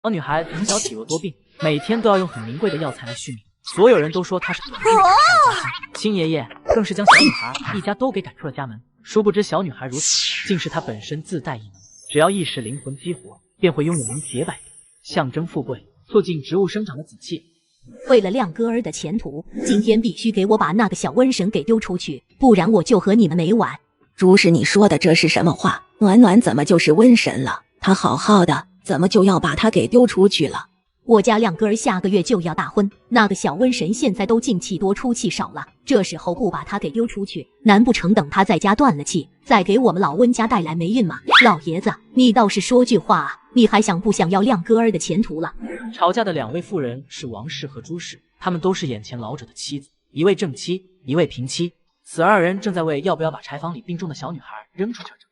小女孩从小体弱多病，每天都要用很名贵的药材来续命，所有人都说她是短命才有家心。亲爷爷更是将小女孩一家都给赶出了家门。殊不知小女孩如此，竟是她本身自带异能，只要一使灵魂激活，便会拥有能解百病，象征富贵，促进植物生长的紫气。为了亮哥儿的前途，今天必须给我把那个小瘟神给丢出去，不然我就和你们没完。朱氏，你说的这是什么话？暖暖怎么就是瘟神了？他好好的，怎么就要把他给丢出去了？我家亮哥儿下个月就要大婚，那个小瘟神现在都进气多出气少了，这时候不把他给丢出去，难不成等他在家断了气，再给我们老温家带来霉运吗？老爷子，你倒是说句话啊，你还想不想要亮哥儿的前途了？吵架的两位妇人是王氏和朱氏，他们都是眼前老者的妻子，一位正妻，一位平妻。此二人正在为要不要把柴房里病重的小女孩扔出去而争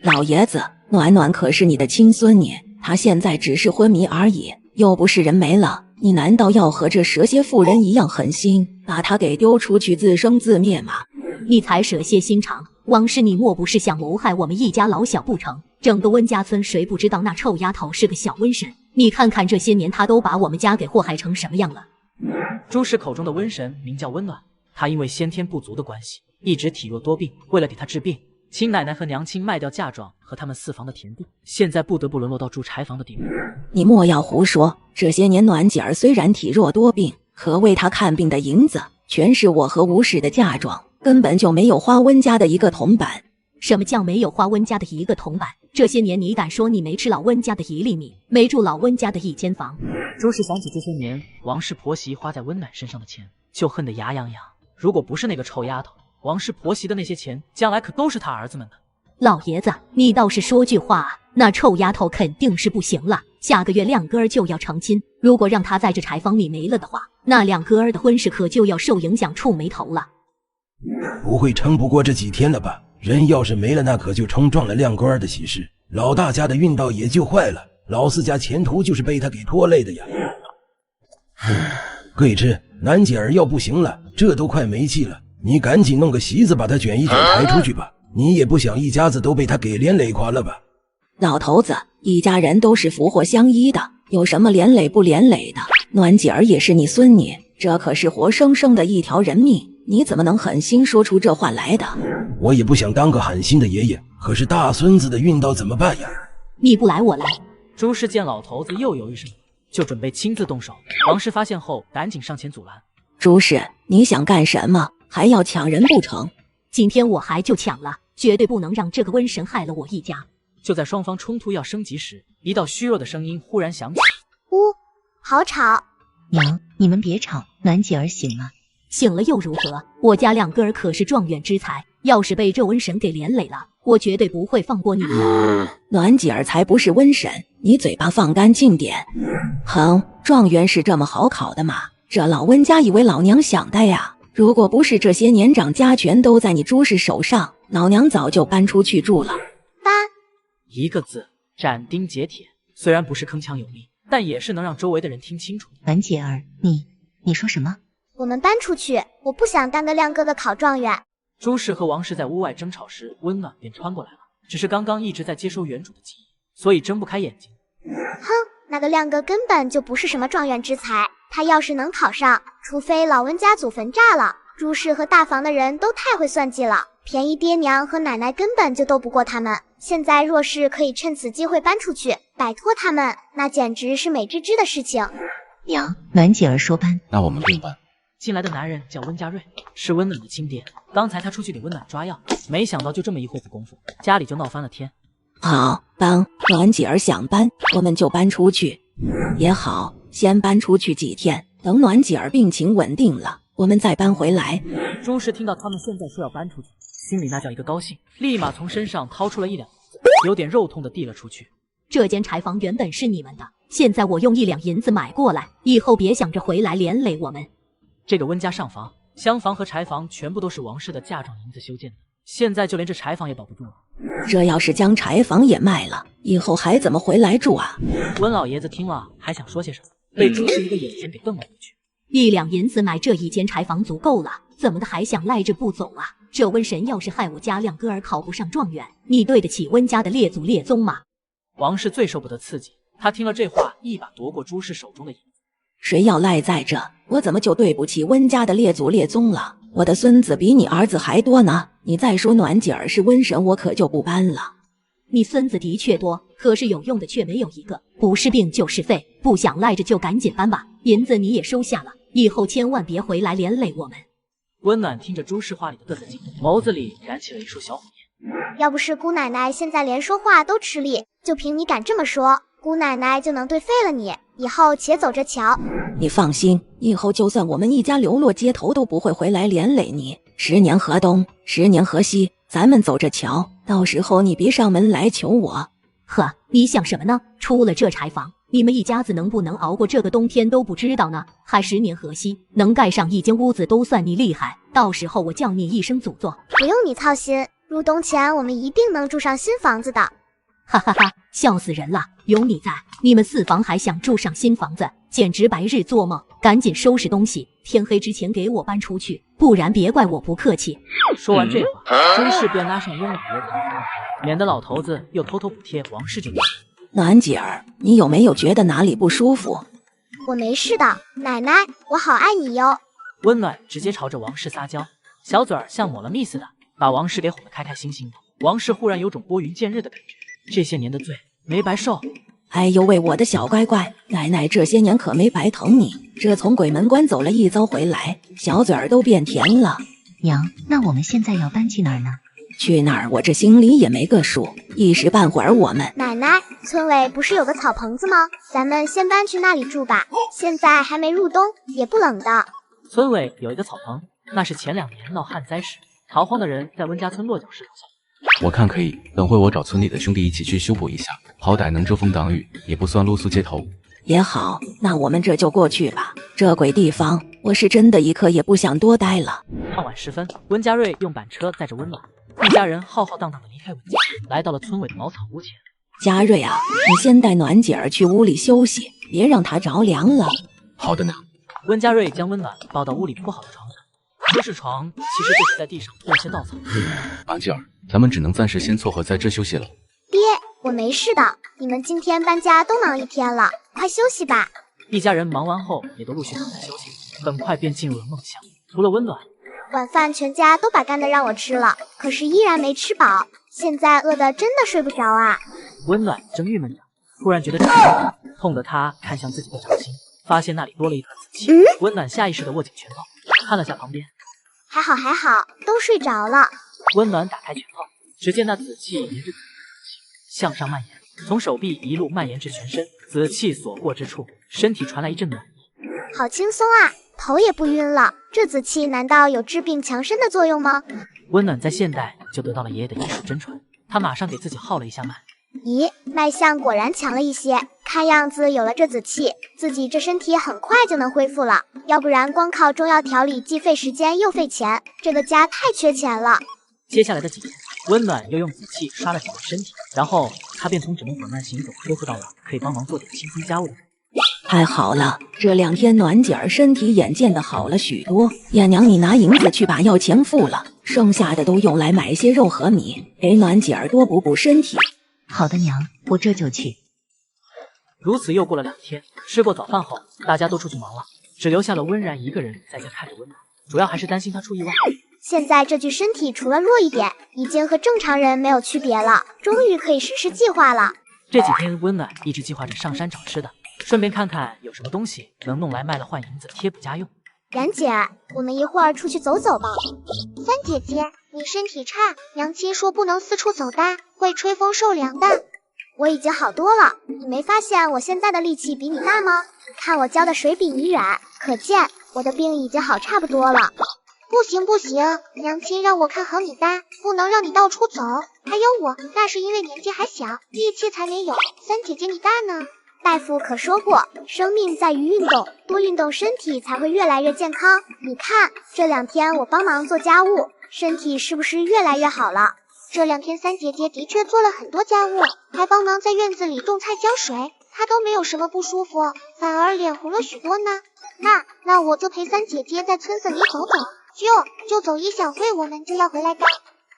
吵。老爷子，暖暖可是你的亲孙女，她现在只是昏迷而已，又不是人没了，你难道要和这蛇蝎妇人一样狠心，把她给丢出去自生自灭吗？你才蛇蝎心肠，王氏你莫不是想谋害我们一家老小不成？整个温家村谁不知道那臭丫头是个小瘟神？你看看这些年她都把我们家给祸害成什么样了。朱氏口中的瘟神名叫温暖，她因为先天不足的关系，一直体弱多病，为了给她治病，亲奶奶和娘亲卖掉嫁妆和他们4房的田地，现在不得不沦落到住柴房的地步。你莫要胡说，这些年暖姐儿虽然体弱多病，可为她看病的银子全是我和吴氏的嫁妆，根本就没有花温家的一个铜板。什么叫没有花温家的一个铜板？这些年你敢说你没吃老温家的1粒米，没住老温家的1间房？朱氏想起这些年王氏婆媳花在温暖身上的钱，就恨得牙痒痒。如果不是那个臭丫头，王氏婆媳的那些钱将来可都是他儿子们的。老爷子，你倒是说句话啊，那臭丫头肯定是不行了，下个月亮哥儿就要成亲，如果让她在这柴房里没了的话，那亮哥儿的婚事可就要受影响，触霉头了。不会撑不过这几天了吧？人要是没了，那可就冲撞了亮哥儿的喜事，老大家的运道也就坏了，老四家前途就是被他给拖累的呀。贵枝，楠姐儿要不行了，这都快没气了，你赶紧弄个席子把他卷一卷抬出去吧，你也不想一家子都被他给连累垮了吧？老头子，一家人都是福祸相依的，有什么连累不连累的？暖姐儿也是你孙女，这可是活生生的一条人命，你怎么能狠心说出这话来的？我也不想当个狠心的爷爷，可是大孙子的运道怎么办呀？你不来我来。朱氏见老头子又犹豫什么，就准备亲自动手。王氏发现后赶紧上前阻拦。朱氏，你想干什么？还要抢人不成？今天我还就抢了，绝对不能让这个瘟神害了我一家。就在双方冲突要升级时，一道虚弱的声音忽然响起：呜，好吵！娘，你们别吵，暖姐儿醒了。醒了又如何？我家亮哥儿可是状元之才，要是被这瘟神给连累了，我绝对不会放过你们。暖姐儿才不是瘟神，你嘴巴放干净点。哼，状元是这么好考的吗？这老温家以为老娘想的呀？如果不是这些年掌家权都在你朱氏手上，老娘早就搬出去住了。搬一个字，斩钉截铁。虽然不是铿锵有力，但也是能让周围的人听清楚。暖姐儿，你说什么？我们搬出去，我不想当个亮哥的考状元。朱氏和王氏在屋外争吵时，温暖便穿过来了。只是刚刚一直在接收原主的记忆，所以睁不开眼睛。哼，那个亮哥根本就不是什么状元之才，他要是能考上，除非老温家祖坟炸了。朱氏和大房的人都太会算计了，便宜爹娘和奶奶根本就斗不过他们。现在若是可以趁此机会搬出去，摆脱他们，那简直是美滋滋的事情。娘，暖姐儿说搬，那我们并搬。进来的男人叫温家瑞，是温暖的亲爹。刚才他出去给温暖抓药，没想到就这么一会子功夫，家里就闹翻了天。好，搬，暖姐儿想搬，我们就搬出去。也好，先搬出去几天，等暖姐儿病情稳定了，我们再搬回来。朱氏听到他们现在说要搬出去，心里那叫一个高兴，立马从身上掏出了1两银子，有点肉痛的递了出去。这间柴房原本是你们的，现在我用1两银子买过来，以后别想着回来连累我们。这个温家上房、厢房和柴房全部都是王氏的嫁妆银子修建的，现在就连这柴房也保不住了。这要是将柴房也卖了，以后还怎么回来住啊？温老爷子听了还想说些什么，被朱氏一个眼神给瞪了回去。1两银子买这1间柴房足够了，怎么的还想赖着不走啊？这瘟神要是害我家亮哥儿考不上状元，你对得起温家的列祖列宗吗？王氏最受不得刺激，他听了这话，一把夺过朱氏手中的椅子。谁要赖在这，我怎么就对不起温家的列祖列宗了？我的孙子比你儿子还多呢，你再说暖姐儿是瘟神，我可就不搬了。你孙子的确多，可是有用的却没有一个，不是病就是废，不想赖着就赶紧搬吧。银子你也收下了，以后千万别回来连累我们。温暖听着朱氏话里的个性，眸子里燃起了一束小火焰。要不是姑奶奶现在连说话都吃力，就凭你敢这么说，姑奶奶就能对废了你。以后且走着瞧。你放心，以后就算我们一家流落街头，都不会回来连累你。10年河东，10年河西，咱们走着瞧。到时候你别上门来求我。呵，你想什么呢？出了这柴房，你们一家子能不能熬过这个冬天都不知道呢。还10年河西，能盖上一间屋子都算你厉害。到时候我叫你一声祖宗。不用你操心，入冬前我们一定能住上新房子的。哈哈哈，笑死人了！有你在，你们4房还想住上新房子，简直白日做梦！赶紧收拾东西，天黑之前给我搬出去，不然别怪我不客气。说完这话，朱氏便拉上温暖的头，免得老头子又偷偷补贴王氏这个。暖姐儿，你有没有觉得哪里不舒服？我没事的，奶奶，我好爱你哟。温暖直接朝着王氏撒娇，小嘴儿像抹了蜜似的，把王氏给哄得开开心心的。王氏忽然有种拨云见日的感觉，这些年的罪没白受。哎呦喂，我的小乖乖，奶奶这些年可没白疼你，这从鬼门关走了一遭回来，小嘴儿都变甜了。娘，那我们现在要搬去哪儿呢？去哪儿我这心里也没个数，一时半会儿我们……奶奶，村尾不是有个草棚子吗？咱们先搬去那里住吧，现在还没入冬，也不冷的。村尾有一个草棚，那是前2年闹旱灾时，逃荒的人在温家村落脚时留下的。我看可以，等会我找村里的兄弟一起去修补一下，好歹能遮风挡雨，也不算露宿街头。也好，那我们这就过去吧。这鬼地方，我是真的一刻也不想多待了。傍晚时分，温家瑞用板车载着温暖，一家人浩浩荡荡地离开温家，来到了村尾的茅草屋前。家瑞啊，你先带暖姐儿去屋里休息，别让她着凉了。好的呢。温家瑞将温暖抱到屋里铺好的床上，说是床，其实就是在地上铺了些稻草。暖姐儿，咱们只能暂时先撮合在这休息了。爹，我没事的，你们今天搬家都忙1天了，快休息吧。一家人忙完后也都陆续躺下休息，很快便进入了梦乡。除了温暖，晚饭全家都把干的让我吃了，可是依然没吃饱，现在饿得真的睡不着啊。温暖正郁闷着，突然觉得掌心痛得他看向自己的掌心，发现那里多了一团紫气。温暖下意识地握紧拳头，看了下旁边，还好还好，都睡着了。温暖打开拳头，只见那紫气沿着自己的向上蔓延，从手臂一路蔓延至全身，紫气所过之处，身体传来一阵暖意。好轻松啊，头也不晕了。这紫气难道有治病强身的作用吗？温暖在现代就得到了爷爷的医术真传，他马上给自己号了一下脉。咦，脉象果然强了一些，看样子有了这紫气，自己这身体很快就能恢复了。要不然光靠中药调理既费时间又费钱，这个家太缺钱了。接下来的几天，温暖又用紫气刷了几遍身体，然后他便从只能缓慢行走恢复到了可以帮忙做点轻松家务的人。太好了，这2天暖姐儿身体眼见的好了许多。燕娘，你拿银子去把药钱付了，剩下的都用来买些肉和米，给暖姐儿多补补身体。好的，娘，我这就去。如此又过了2天，吃过早饭后，大家都出去忙了，只留下了温然一个人在家看着温暖，主要还是担心他出意外。现在这具身体除了弱一点，已经和正常人没有区别了，终于可以实施计划了。这几天温暖一直计划着上山找吃的，顺便看看有什么东西能弄来卖了换银子贴补家用。然姐，我们一会儿出去走走吧。三姐姐，你身体差，娘亲说不能四处走的，会吹风受凉的。我已经好多了，你没发现我现在的力气比你大吗？看我浇的水比你远，可见我的病已经好差不多了。不行不行，娘亲让我看好你大，不能让你到处走。还有我，那是因为年纪还小，力气才没有。三姐姐你大呢。大夫可说过，生命在于运动，多运动身体才会越来越健康。你看，这2天我帮忙做家务，身体是不是越来越好了？这2天三姐姐的确做了很多家务，还帮忙在院子里种菜浇水，她都没有什么不舒服，反而脸红了许多呢。那我就陪三姐姐在村子里走走，就走一小会，我们就要回来的。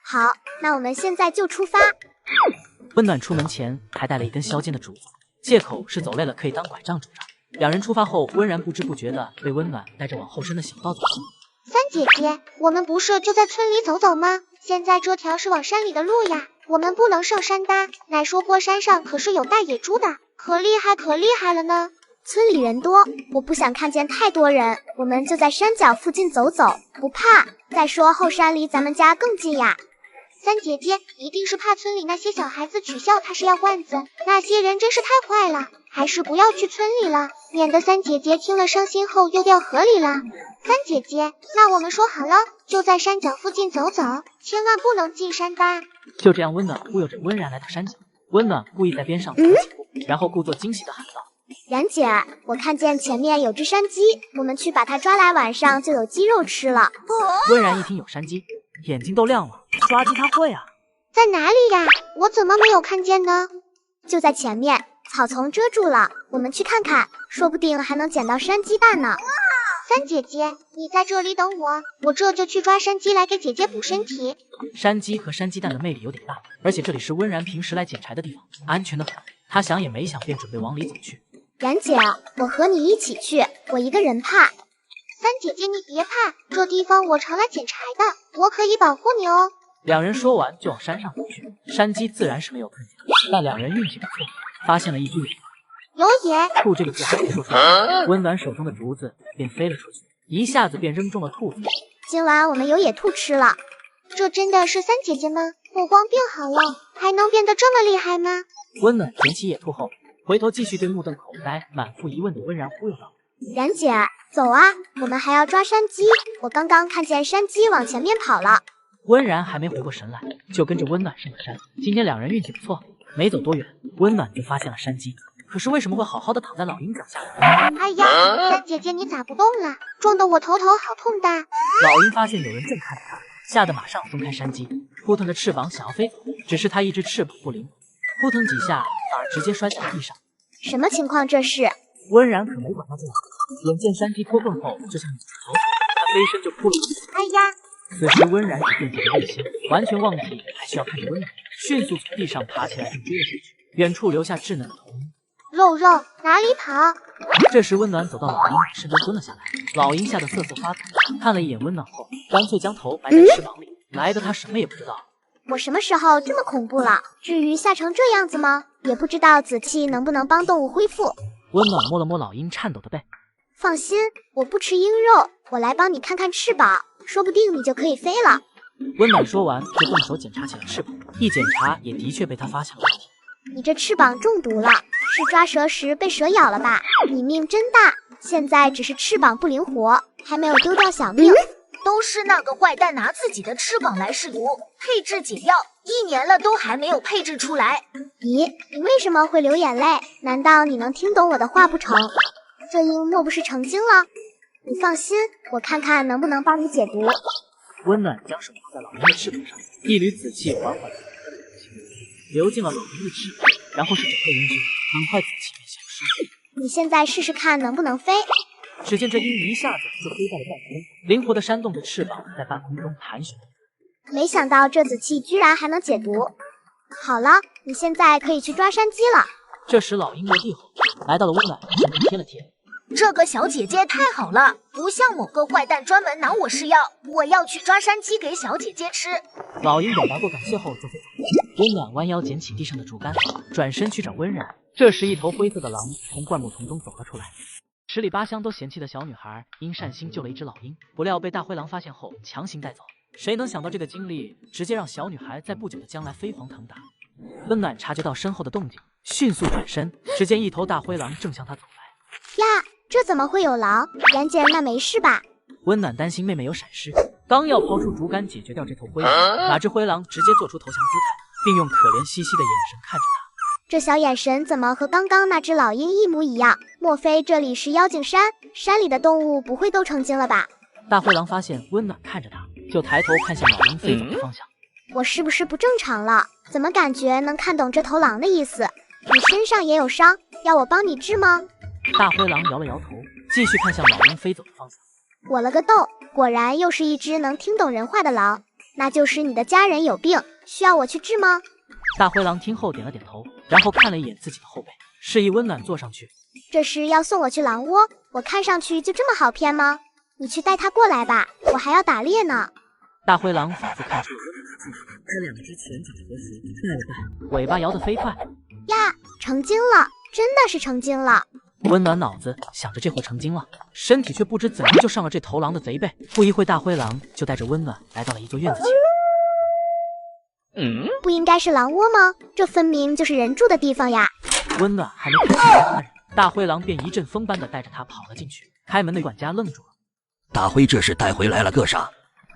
好，那我们现在就出发。温暖出门前还带了一根削尖的竹子，借口是走累了可以当拐杖拄着。两人出发后，温然不知不觉的被温暖带着往后伸的小道走了。三姐姐，我们不是就在村里走走吗？现在这条是往山里的路呀，我们不能上山的。奶说过山上可是有大野猪的，可厉害了呢。村里人多，我不想看见太多人，我们就在山脚附近走走，不怕。再说后山离咱们家更近呀。三姐姐一定是怕村里那些小孩子取笑她是药罐子，那些人真是太坏了，还是不要去村里了，免得三姐姐听了伤心后又掉河里了。三姐姐，那我们说好了，就在山脚附近走走，千万不能进山的。就这样，温暖忽悠着温然来到山脚，温暖故意在边上走几步，然后故作惊喜的喊道：然姐儿，我看见前面有只山鸡，我们去把它抓来，晚上就有鸡肉吃了。温然一听有山鸡，眼睛都亮了，抓鸡他会啊？在哪里呀？我怎么没有看见呢？就在前面，草丛遮住了，我们去看看，说不定还能捡到山鸡蛋呢。三姐姐，你在这里等我，我这就去抓山鸡来给姐姐补身体。山鸡和山鸡蛋的魅力有点大，而且这里是温然平时来捡柴的地方，安全的很。他想也没想便准备往里走去。然姐，我和你一起去，我一个人怕。三姐姐你别怕，这地方我常来捡柴的，我可以保护你哦。两人说完就往山上走去，山鸡自然是没有看见，但两人运气不错，发现了一堆有野。兔这个字还没说出来，温暖手中的竹子便飞了出去，一下子便扔中了兔子。今晚我们有野兔吃了。这真的是三姐姐吗？目光变好了，还能变得这么厉害吗？温暖捡起野兔后，回头继续对目瞪口呆、满腹疑问的温然忽悠道：然姐，走啊，我们还要抓山鸡。我刚刚看见山鸡往前面跑了。温然还没回过神来，就跟着温暖上了山。今天两人运气不错，没走多远，温暖就发现了山鸡。可是为什么会好好的躺在老鹰脚下？哎呀，三姐姐你咋不动了？撞得我头好痛的。老鹰发现有人正看着它，吓得马上松开山鸡，扑腾着翅膀想要飞走，只是它一只翅膀不灵，扑腾几下反而直接摔在了地上。什么情况这是？温然可没管他这么多，眼见山鸡脱粪后就像一头，他飞身就扑了过去。哎呀！此时温然只惦记着卫星，完全忘记还需要看着温暖，迅速从地上爬起来并追了上去，远处留下稚嫩的头晕。肉肉哪里跑？这时温暖走到老鹰身边蹲了下来，老鹰吓得瑟瑟发抖，看了一眼温暖后，干脆将头埋在翅膀里，来的他什么也不知道。我什么时候这么恐怖了？至于吓成这样子吗？也不知道紫气能不能帮动物恢复。温暖摸了摸老鹰颤抖的背，放心，我不吃鹰肉，我来帮你看看翅膀，说不定你就可以飞了。温暖说完就动手检查起了翅膀，一检查也的确被他发现了问题。你这翅膀中毒了，是抓蛇时被蛇咬了吧？你命真大，现在只是翅膀不灵活，还没有丢掉小命。都是那个坏蛋拿自己的翅膀来试毒，配制解药，1年了都还没有配制出来。咦，你为什么会流眼泪？难道你能听懂我的话不成？这鹰莫不是成精了？你放心，我看看能不能帮你解毒。温暖将手放在老鹰的翅膀上，一缕紫气缓缓流进了老鹰的翅膀，然后是整个鹰身，很快紫气便消失。你现在试试看能不能飞。只见这鹰一下子就飞到了半空，灵活地扇动着翅膀，在半空中盘旋。没想到这紫气居然还能解毒。好了，你现在可以去抓山鸡了。这时老鹰落地后，来到了温暖身边贴了贴。这个小姐姐太好了，不像某个坏蛋专门拿我试药，我要去抓山鸡给小姐姐吃。老鹰表达过感谢后就飞走了。温暖弯腰捡起地上的竹竿，转身去找温然。这时一头灰色的狼从灌木丛中走了出来。十里八乡都嫌弃的小女孩因善心救了一只老鹰，不料被大灰狼发现后强行带走。谁能想到这个经历直接让小女孩在不久的将来飞黄腾达。温暖察觉到身后的动静，迅速转身，只见一头大灰狼正向他走来。呀，这怎么会有狼？然姐那没事吧？温暖担心妹妹有闪失，刚要抛出竹竿解决掉这头灰狼，哪知灰狼直接做出投降姿态，并用可怜兮兮的眼神看着他。这小眼神怎么和刚刚那只老鹰一模一样？莫非这里是妖精山？山里的动物不会都成精了吧？大灰狼发现温暖看着他，就抬头看向老鹰飞走的方向。我是不是不正常了？怎么感觉能看懂这头狼的意思？你身上也有伤，要我帮你治吗？大灰狼摇了摇头，继续看向老鹰飞走的方向。我了个豆，果然又是一只能听懂人话的狼。那就是你的家人有病，需要我去治吗？大灰狼听后点了点头，然后看了一眼自己的后背，示意温暖坐上去。这是要送我去狼窝？我看上去就这么好骗吗？你去带他过来吧，我还要打猎呢。大灰狼仿佛看出了温暖的计划，这两只前脚合十，后带尾巴摇得飞快。呀，成精了，真的是成精了。温暖脑子想着这会成精了，身体却不知怎么就上了这头狼的贼背。不一会，大灰狼就带着温暖来到了一座院子前。不应该是狼窝吗？这分明就是人住的地方呀！温暖还没看清其他人，大灰狼便一阵风般的带着他跑了进去。开门的管家愣住了。大灰这是带回来了个啥？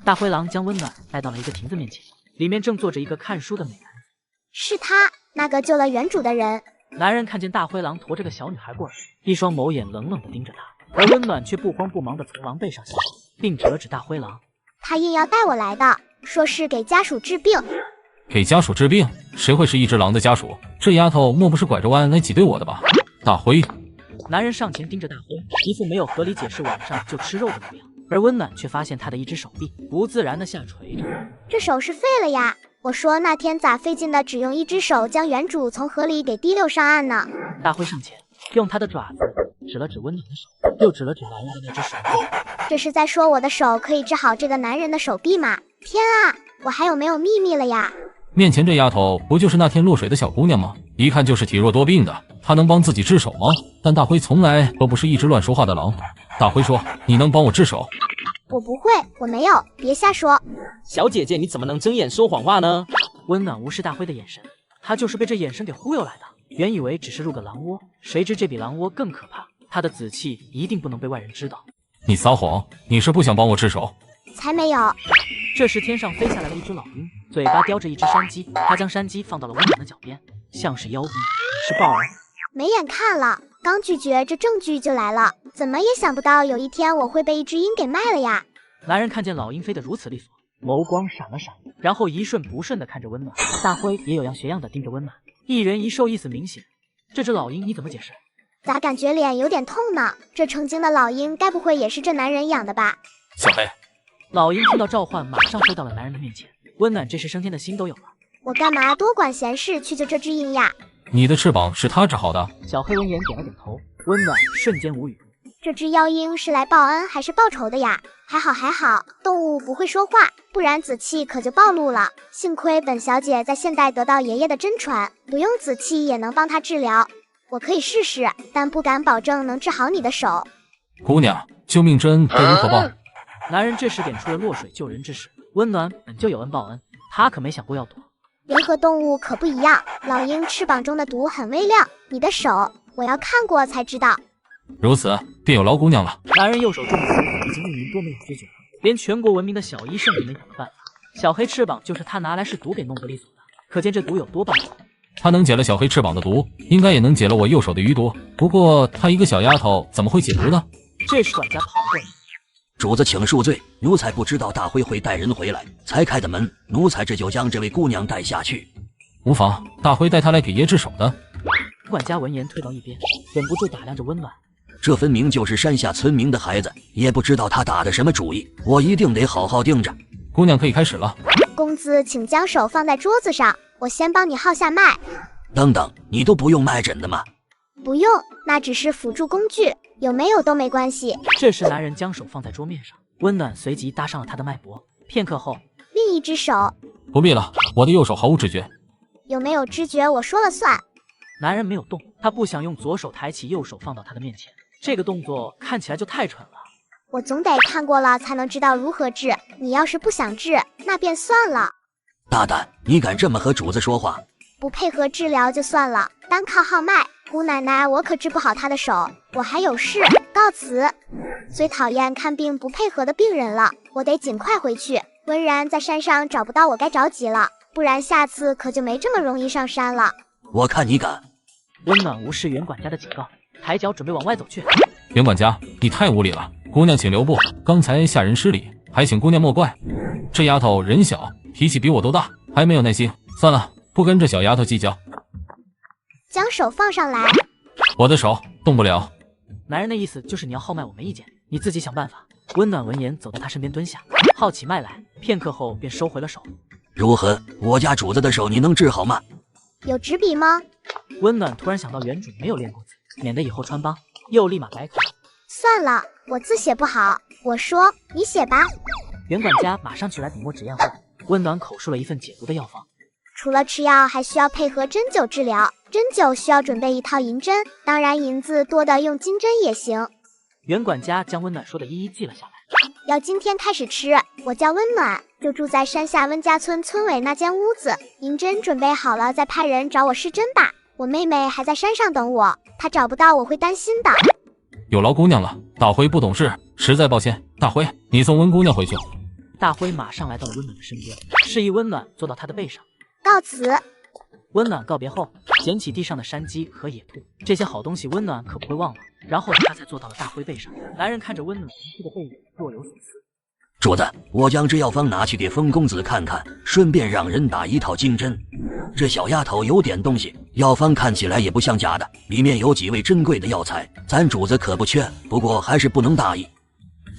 大灰狼将温暖带到了一个亭子面前，里面正坐着一个看书的美男子。是他，那个救了原主的人。男人看见大灰狼驮着个小女孩过来，一双眸眼冷冷地盯着他，而温暖却不慌不忙地从狼背上下来，并指了指大灰狼。他硬要带我来的，说是给家属治病。给家属治病？谁会是一只狼的家属？这丫头莫不是拐着弯来挤兑我的吧？大灰！男人上前盯着大灰，一副没有合理解释晚上就吃肉的模样。而温暖却发现他的一只手臂不自然地下垂着。这手是废了呀！我说那天咋费劲的只用一只手将原主从河里给提溜上岸呢？大灰上前用他的爪子指了指温暖的手，又指了指男人的那只手臂。这是在说我的手可以治好这个男人的手臂吗？天啊，我还有没有秘密了呀？面前这丫头不就是那天落水的小姑娘吗？一看就是体弱多病的，她能帮自己治手吗？但大灰从来都不是一只乱说话的狼。大灰说：“你能帮我治手？”我不会，我没有，别瞎说。小姐姐，你怎么能睁眼说谎话呢？温暖无视大灰的眼神，他就是被这眼神给忽悠来的。原以为只是入个狼窝，谁知这比狼窝更可怕。他的tử气一定不能被外人知道。你撒谎，你是不想帮我治手？才没有。这时天上飞下来了一只老鹰，嘴巴叼着一只山鸡，他将山鸡放到了温暖的脚边，像是妖精，是豹儿。没眼看了，刚拒绝，这证据就来了。怎么也想不到有一天我会被一只鹰给卖了呀！男人看见老鹰飞得如此利索，眸光闪了闪，然后一瞬不瞬地看着温暖。大灰也有样学样地盯着温暖，一人一兽意思明显。这只老鹰你怎么解释？咋感觉脸有点痛呢？这成精的老鹰该不会也是这男人养的吧？小黑，老鹰听到召唤，马上飞到了男人的面前。温暖这时升天的心都有了。我干嘛多管闲事去救这只鹰呀？你的翅膀是他治好的？小黑闻言点了点头。温暖瞬间无语。这只妖鹰是来报恩还是报仇的呀？还好，动物不会说话，不然紫气可就暴露了。幸亏本小姐在现代得到爷爷的真传，不用紫气也能帮她治疗。我可以试试，但不敢保证能治好你的手。姑娘，救命之恩该如何报？男人这时点出了落水救人之事。温暖本就有恩报恩，他可没想过要躲。人和动物可不一样，老鹰翅膀中的毒很微亮，你的手我要看过才知道。如此便有劳姑娘了。男人右手中毒已经1年多没有知觉了，连全国闻名的小医圣也没想到办法。小黑翅膀就是他拿来试毒给弄得利索的，可见这毒有多棒。他能解了小黑翅膀的毒，应该也能解了我右手的余毒。不过他一个小丫头怎么会解毒呢？这时管家跑过来，主子请恕罪，奴才不知道大灰会带人回来，才开的门，奴才这就将这位姑娘带下去。无妨，大灰带她来给爷治手的。管家闻言退到一边，忍不住打量着温暖。这分明就是山下村民的孩子，也不知道他打的什么主意，我一定得好好盯着。姑娘可以开始了。公子请将手放在桌子上，我先帮你号下脉。等等，你都不用脉诊的吗？不用，那只是辅助工具，有没有都没关系。这时男人将手放在桌面上，温暖随即搭上了他的脉搏。片刻后，另一只手。不必了，我的右手毫无知觉。有没有知觉我说了算。男人没有动，他不想用左手抬起右手放到他的面前，这个动作看起来就太蠢了。我总得看过了才能知道如何治，你要是不想治，那便算了。大胆，你敢这么和主子说话？不配合治疗就算了，单靠号脉，姑奶奶我可治不好他的手，我还有事，告辞。最讨厌看病不配合的病人了，我得尽快回去。温然在山上找不到我该着急了，不然下次可就没这么容易上山了。我看你敢。温暖无视袁管家的警告，抬脚准备往外走去。袁管家，你太无礼了，姑娘请留步，刚才下人失礼，还请姑娘莫怪。这丫头人小，脾气比我都大，还没有耐心，算了，不跟这小丫头计较。将手放上来。我的手动不了。男人的意思就是你要号脉我没意见，你自己想办法。温暖闻言走到他身边蹲下，号起脉来，片刻后便收回了手。如何？我家主子的手你能治好吗？有纸笔吗？温暖突然想到原主没有练过字，免得以后穿帮，又立马改口。算了，我字写不好，我说你写吧。袁管家马上取来笔墨纸砚后，温暖口述了一份解毒的药方。除了吃药，还需要配合针灸治疗。针灸需要准备1套银针，当然银子多的用金针也行。袁管家将温暖说的一一记了下来。要今天开始吃，我叫温暖，就住在山下温家村村委那间屋子。银针准备好了，再派人找我试针吧。我妹妹还在山上等我，她找不到我会担心的。有劳姑娘了，大辉不懂事，实在抱歉。大辉，你送温姑娘回去。大辉马上来到了温暖的身边，示意温暖坐到他的背上。告辞。温暖告别后，捡起地上的山鸡和野兔，这些好东西温暖可不会忘了。然后他才坐到了大辉背上。男人看着温暖离去的背影，若有所思。主子，我将这药方拿去给风公子看看，顺便让人打1套金针。这小丫头有点东西，药方看起来也不像假的，里面有几味珍贵的药材，咱主子可不缺，不过还是不能大意。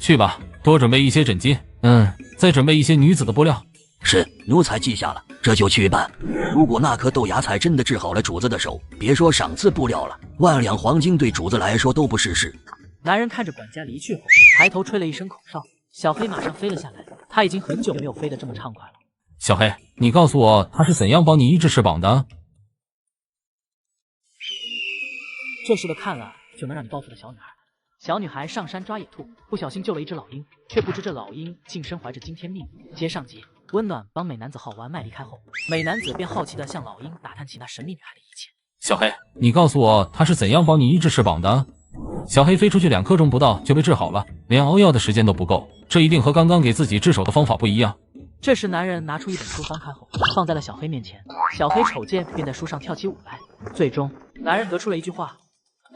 去吧，多准备一些枕巾，再准备一些女子的布料。是，奴才记下了，这就去办。如果那颗豆芽菜真的治好了主子的手，别说赏赐布料了，1两黄金对主子来说都不是事。男人看着管家离去后，抬头吹了一声口哨，小黑马上飞了下来。他已经很久没有飞得这么畅快了。小黑，你告诉我他是怎样帮你医治翅膀的？这是个看了就能让你报复的小女孩。小女孩上山抓野兔，不小心救了一只老鹰，却不知这老鹰竟身怀着惊天秘密。接上集，温暖帮美男子号完卖离开后，美男子便好奇地向老鹰打探起那神秘女孩的一切。小黑，你告诉我他是怎样帮你医治翅膀的？小黑飞出去2刻钟不到就被治好了，连熬药的时间都不够，这一定和刚刚给自己治手的方法不一样。这时男人拿出一本书，翻开后放在了小黑面前。小黑瞅见，便在书上跳起舞来。最终男人得出了一句话，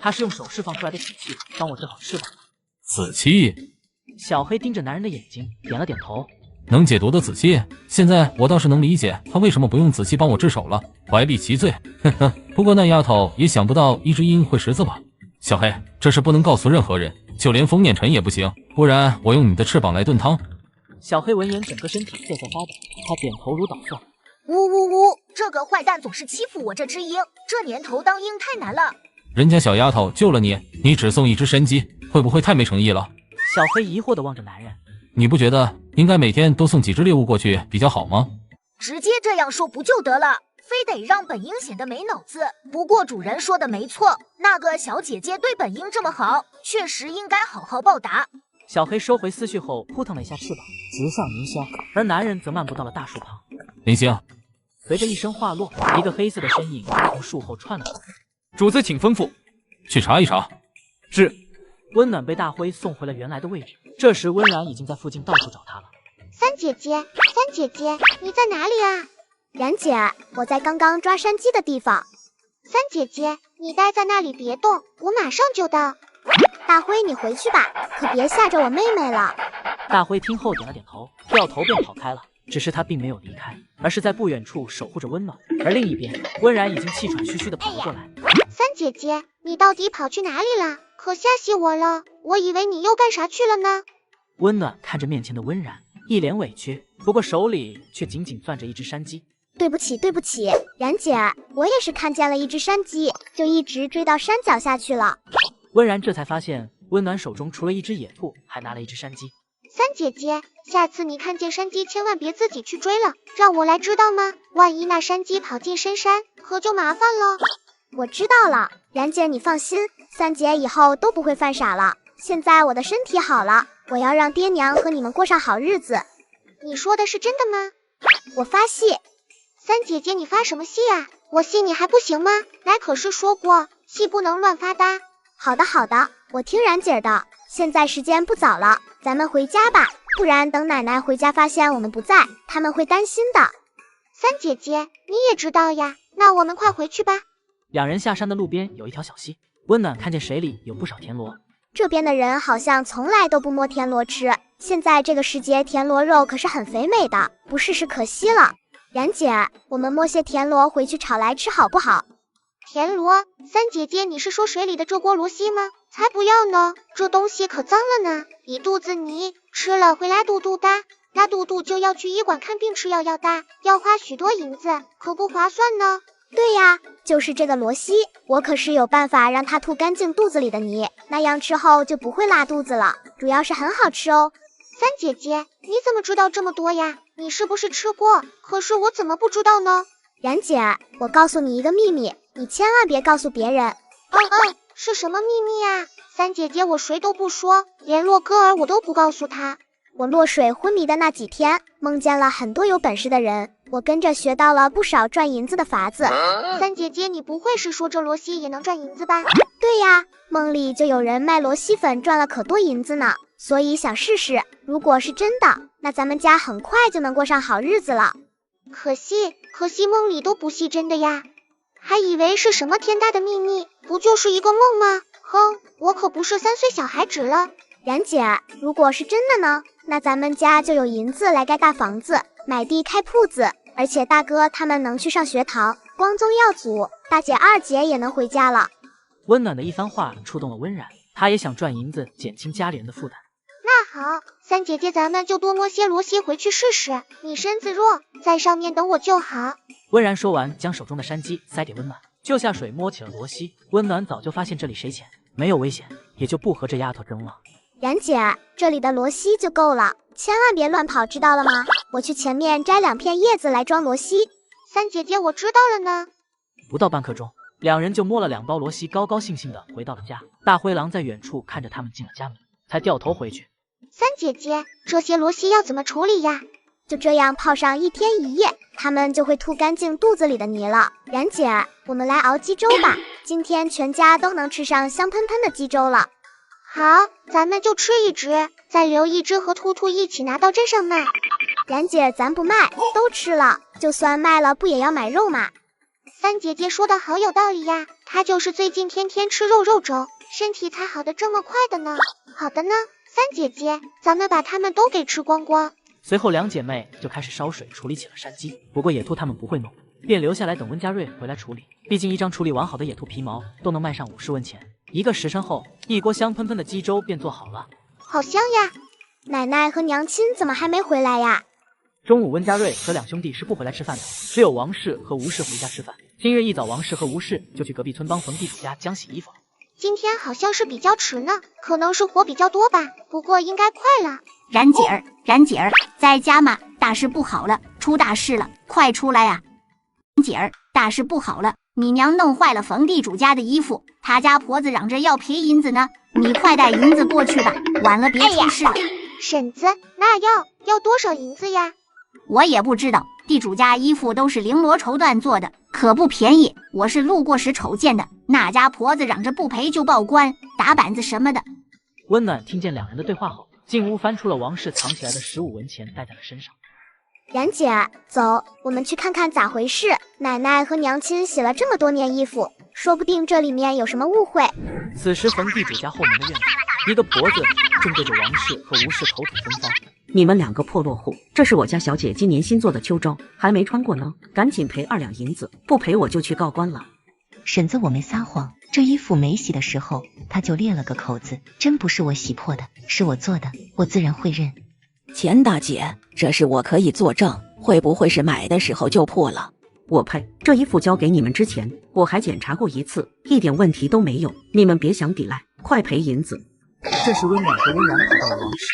他是用手释放出来的死气帮我治好翅膀的。死气？小黑盯着男人的眼睛，点了点头。能解毒的紫气，现在我倒是能理解他为什么不用紫气帮我治手了，怀璧其罪。呵呵，不过那丫头也想不到一只鹰会识字吧？小黑，这事不能告诉任何人，就连封念尘也不行，不然我用你的翅膀来炖汤。小黑闻言，整个身体瑟瑟发抖，他点头如捣蒜。呜呜呜，这个坏蛋总是欺负我这只鹰，这年头当鹰太难了。人家小丫头救了你，你只送一只山鸡，会不会太没诚意了？小黑疑惑地望着男人，你不觉得应该每天都送几只猎物过去比较好吗？直接这样说不就得了，非得让本鹰显得没脑子。不过主人说的没错，那个小姐姐对本鹰这么好，确实应该好好报答。小黑收回思绪后，扑腾了一下翅膀，直上云霄，而男人则漫步到了大树旁。林星，随着一声话落，一个黑色的身影从树后窜了过来。主子请吩咐。去查一查。是。温暖被大辉送回了原来的位置，这时温然已经在附近到处找他了。三姐姐，三姐姐，你在哪里啊？然姐，我在刚刚抓山鸡的地方。三姐姐，你待在那里别动，我马上就到。大辉，你回去吧，可别吓着我妹妹了。大辉听后点了点头，掉头便跑开了。只是他并没有离开，而是在不远处守护着温暖。而另一边，温然已经气喘吁吁地跑了过来。三姐姐，你到底跑去哪里了？可吓死我了，我以为你又干啥去了呢？温暖看着面前的温然，一脸委屈，不过手里却紧紧攥着一只山鸡。对不起，对不起，然姐，我也是看见了一只山鸡，就一直追到山脚下去了。温然这才发现，温暖手中除了一只野兔，还拿了一只山鸡。三姐姐，下次你看见山鸡千万别自己去追了，让我来知道吗？万一那山鸡跑进深山，可就麻烦了。我知道了，然姐你放心，三姐以后都不会犯傻了。现在我的身体好了，我要让爹娘和你们过上好日子。你说的是真的吗？我发戏。三姐姐你发什么戏啊？我信你还不行吗？奶可是说过，戏不能乱发的。好的好的，我听然姐的。现在时间不早了，咱们回家吧，不然等奶奶回家发现我们不在，他们会担心的。三姐姐，你也知道呀，那我们快回去吧。两人下山的路边有一条小溪，温暖看见水里有不少田螺。这边的人好像从来都不摸田螺吃，现在这个时节田螺肉可是很肥美的，不试试可惜了。然姐，我们摸些田螺回去炒来吃好不好？田螺？三姐姐，你是说水里的这锅螺蛳吗？才不要呢，这东西可脏了呢，一肚子泥，吃了会拉肚肚的，拉肚肚就要去医馆看病吃药药的，要花许多银子，可不划算呢。对呀，就是这个罗西，我可是有办法让它吐干净肚子里的泥，那样吃后就不会拉肚子了，主要是很好吃哦。三姐姐，你怎么知道这么多呀？你是不是吃过？可是我怎么不知道呢？然姐，我告诉你一个秘密，你千万别告诉别人。是什么秘密呀？三姐姐，我谁都不说，连洛哥儿我都不告诉他。我落水昏迷的那几天，梦见了很多有本事的人，我跟着学到了不少赚银子的法子。三姐姐，你不会是说这罗西也能赚银子吧？对呀，梦里就有人卖罗西粉赚了可多银子呢，所以想试试。如果是真的，那咱们家很快就能过上好日子了。可惜梦里都不系真的呀，还以为是什么天大的秘密，不就是一个梦吗？哼，我可不是3岁小孩子了。然姐，如果是真的呢？那咱们家就有银子来盖大房子，买地开铺子，而且大哥他们能去上学堂，光宗耀祖，大姐二姐也能回家了。温暖的一番话触动了温然，她也想赚银子，减轻家里人的负担。那好，三姐姐，咱们就多摸些罗西回去试试。你身子弱，在上面等我就好。温然说完，将手中的山鸡塞给温暖，就下水摸起了罗西。温暖早就发现这里水浅，没有危险，也就不和这丫头争了。然姐，这里的罗西就够了，千万别乱跑，知道了吗？我去前面摘2片叶子来装罗西。三姐姐，我知道了呢。不到半刻钟，两人就摸了2包罗西，高高兴兴的回到了家。大灰狼在远处看着他们进了家门，才掉头回去。三姐姐，这些罗西要怎么处理呀？就这样泡上1天1夜，它们就会吐干净肚子里的泥了。然姐，我们来熬鸡粥吧，今天全家都能吃上香喷喷的鸡粥了。好，咱们就吃1只，再留1只和兔兔一起拿到镇上卖。然姐，咱不卖，都吃了，就算卖了不也要买肉吗？三姐姐说的好有道理呀，她就是最近天天吃肉粥，身体才好的这么快的呢。好的呢，三姐姐，咱们把它们都给吃光光。随后2姐妹就开始烧水处理起了山鸡，不过野兔他们不会弄，便留下来等温家瑞回来处理。毕竟1张处理完好的野兔皮毛都能卖上50文钱。1个时辰后，1锅香喷喷的鸡粥便做好了。好香呀！奶奶和娘亲怎么还没回来呀？中午温家瑞和2兄弟是不回来吃饭的，只有王氏和吴氏回家吃饭。今日一早，王氏和吴氏就去隔壁村帮冯地主家浆洗衣服了。今天好像是比较迟呢，可能是活比较多吧，不过应该快了。然姐儿，在家吗？大事不好了，出大事了，快出来呀！姐儿，大事不好了，你娘弄坏了冯地主家的衣服，他家婆子嚷着要赔银子呢，你快带银子过去吧，晚了别出事了。婶子，那要多少银子呀？我也不知道，地主家衣服都是绫罗绸缎做的，可不便宜，我是路过时瞅见的，那家婆子嚷着不赔就报官，打板子什么的。温暖听见2人的对话后，进屋翻出了王氏藏起来的15文钱，戴在了身上。然姐，走，我们去看看咋回事。奶奶和娘亲洗了这么多年衣服，说不定这里面有什么误会。此时冯地主家后门的院子，一个婆子正对着王氏和吴氏口吐芬芳。你们2个破落户，这是我家小姐今年新做的秋装，还没穿过呢，赶紧赔2两银子，不赔我就去告官了。婶子，我没撒谎，这衣服没洗的时候它就裂了个口子，真不是我洗破的，是我做的，我自然会认。钱大姐，这事我可以作证，会不会是买的时候就破了？我呸！这衣服交给你们之前，我还检查过1次，一点问题都没有。你们别想抵赖，快赔银子！这时温暖和温然跑到了王氏。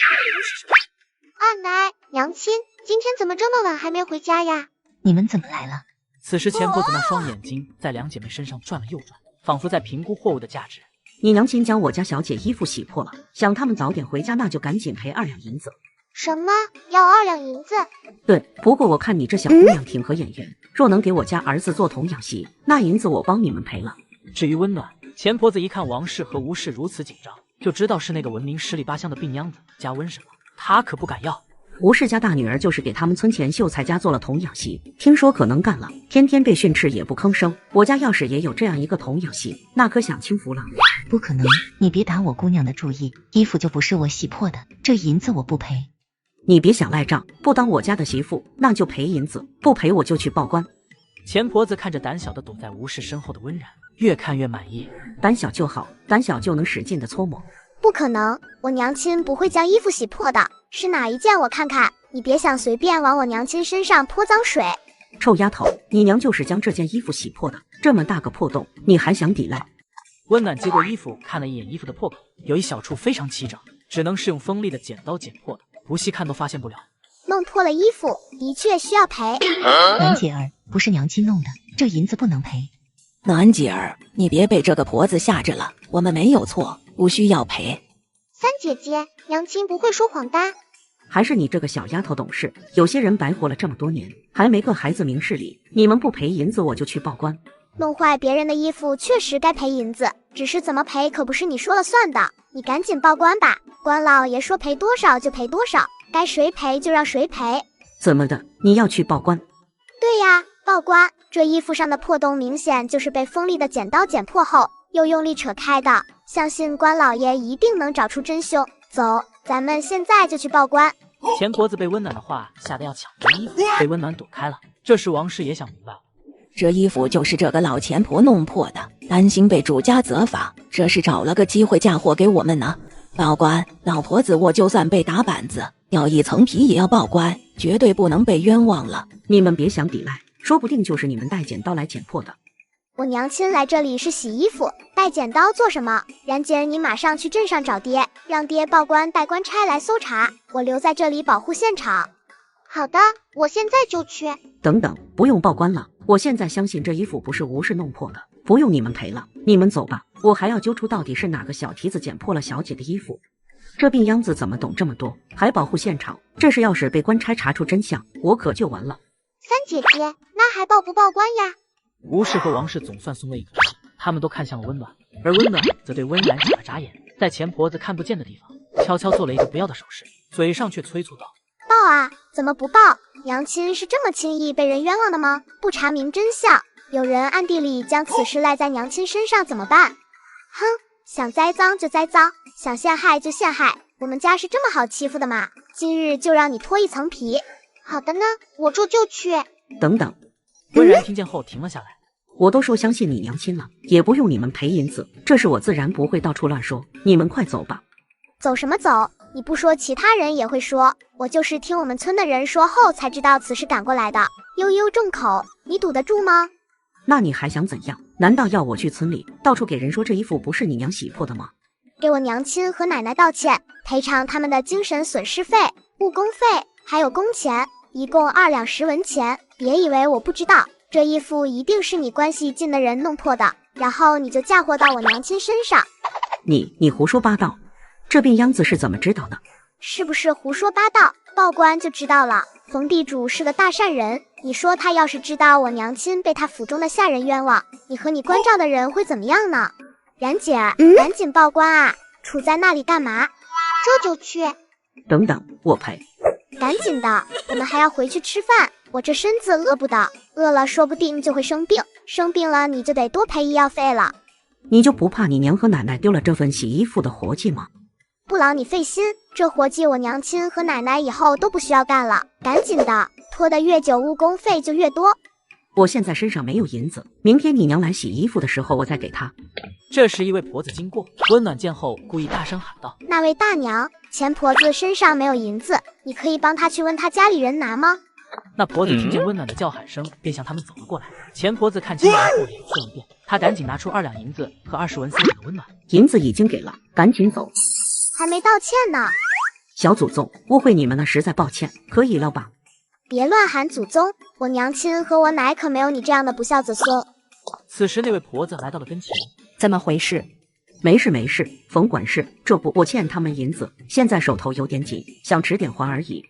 二奶，娘亲，今天怎么这么晚还没回家呀？你们怎么来了？此时钱婆子那双眼睛在2姐妹身上转了又转，仿佛在评估货物的价值。你娘亲将我家小姐衣服洗破了，想他们早点回家，那就赶紧赔2两银子。什么？要2两银子？对，不过我看你这小姑娘挺合眼缘，若能给我家儿子做童养媳，那银子我帮你们赔了。至于温暖，钱婆子一看王氏和吴氏如此紧张，就知道是那个闻名十里八乡的病秧子加温婶了，她可不敢要。吴氏家大女儿就是给他们村前秀才家做了童养媳，听说可能干了，天天被训斥也不吭声。我家要是也有这样一个童养媳，那可享清福了。不可能，你别打我姑娘的主意，衣服就不是我洗破的，这银子我不赔。你别想赖账，不当我家的媳妇，那就赔银子，不赔我就去报官。钱婆子看着胆小的躲在吴氏身后的温然，越看越满意。胆小就好，胆小就能使劲的搓磨。不可能，我娘亲不会将衣服洗破的，是哪一件我看看？你别想随便往我娘亲身上泼脏水。臭丫头，你娘就是将这件衣服洗破的，这么大个破洞，你还想抵赖？温暖接过衣服，看了一眼衣服的破口，有一小处非常齐整，只能是用锋利的剪刀剪破的，不细看都发现不了。弄破了衣服，的确需要赔。暖姐儿，不是娘亲弄的，这银子不能赔。暖姐儿，你别被这个婆子吓着了，我们没有错，不需要赔。三姐姐，娘亲不会说谎的。还是你这个小丫头懂事，有些人白活了这么多年，还没个孩子明事理，你们不赔银子，我就去报官。弄坏别人的衣服确实该赔银子，只是怎么赔可不是你说了算的。你赶紧报官吧，官老爷说赔多少就赔多少，该谁赔就让谁赔。怎么的？你要去报官？对呀，报官。这衣服上的破洞明显就是被锋利的剪刀剪破后又用力扯开的，相信官老爷一定能找出真凶。走，咱们现在就去报官。钱婆子被温暖的话吓得要抢回衣服，被温暖躲开了。这时王氏也想明白了，这衣服就是这个老钱婆弄破的，担心被主家责罚，这是找了个机会嫁祸给我们呢。报官，老婆子我就算被打板子，要一层皮也要报官，绝对不能被冤枉了。你们别想抵赖，说不定就是你们带剪刀来剪破的。我娘亲来这里是洗衣服，带剪刀做什么？然姐儿，你马上去镇上找爹，让爹报官带官差来搜查，我留在这里保护现场。好的，我现在就去。等等，不用报官了，我现在相信这衣服不是吴氏弄破的，不用你们赔了，你们走吧，我还要揪出到底是哪个小蹄子剪破了小姐的衣服。这病秧子怎么懂这么多，还保护现场？这是要是被官差查出真相，我可就完了。三姐姐，那还报不报官呀？吴氏和王氏总算松了一口气，他们都看向了温暖，而温暖则对温冉眨了眨眼，在钱婆子看不见的地方悄悄做了一个不要的手势，嘴上却催促道：报啊，怎么不报？娘亲是这么轻易被人冤枉的吗？不查明真相，有人暗地里将此事赖在娘亲身上怎么办？哼，想栽赃就栽赃，想陷害就陷害，我们家是这么好欺负的吗？今日就让你脱一层皮。好的呢，我这就去。等等，温然听见后停了下来。我都说相信你娘亲了，也不用你们赔银子，这事我自然不会到处乱说，你们快走吧。走什么走？你不说其他人也会说，我就是听我们村的人说后才知道此事赶过来的，悠悠众口，你堵得住吗？那你还想怎样？难道要我去村里到处给人说这衣服不是你娘洗破的吗？给我娘亲和奶奶道歉，赔偿他们的精神损失费、误工费还有工钱，一共2两10文钱。别以为我不知道，这衣服一定是你关系近的人弄破的，然后你就嫁祸到我娘亲身上。你胡说八道，这病秧子是怎么知道的？是不是胡说八道？报官就知道了。冯地主是个大善人，你说他要是知道我娘亲被他府中的下人冤枉，你和你关照的人会怎么样呢？然姐儿，赶紧报官啊！杵在那里干嘛？这就去。等等，我赔。赶紧的，我们还要回去吃饭。我这身子饿不得，饿了说不定就会生病，生病了你就得多赔医药费了。你就不怕你娘和奶奶丢了这份洗衣服的活计吗？不劳你费心，这活计我娘亲和奶奶以后都不需要干了。赶紧的，拖得越久误工费就越多。我现在身上没有银子，明天你娘来洗衣服的时候我再给她。这时一位婆子经过，温暖见后故意大声喊道：那位大娘，钱婆子身上没有银子，你可以帮她去问她家里人拿吗？那婆子听见温暖的叫喊声，便向他们走了过来。钱婆子看清人后脸色一变，她赶紧拿出2两银子和20文送给温暖。银子已经给了，赶紧走。还没道歉呢。小祖宗，误会你们了，实在抱歉，可以了吧？别乱喊祖宗，我娘亲和我奶可没有你这样的不孝子孙。此时那位婆子来到了跟前，怎么回事？没事，冯管事，这不我欠他们银子，现在手头有点紧，想迟点还而已。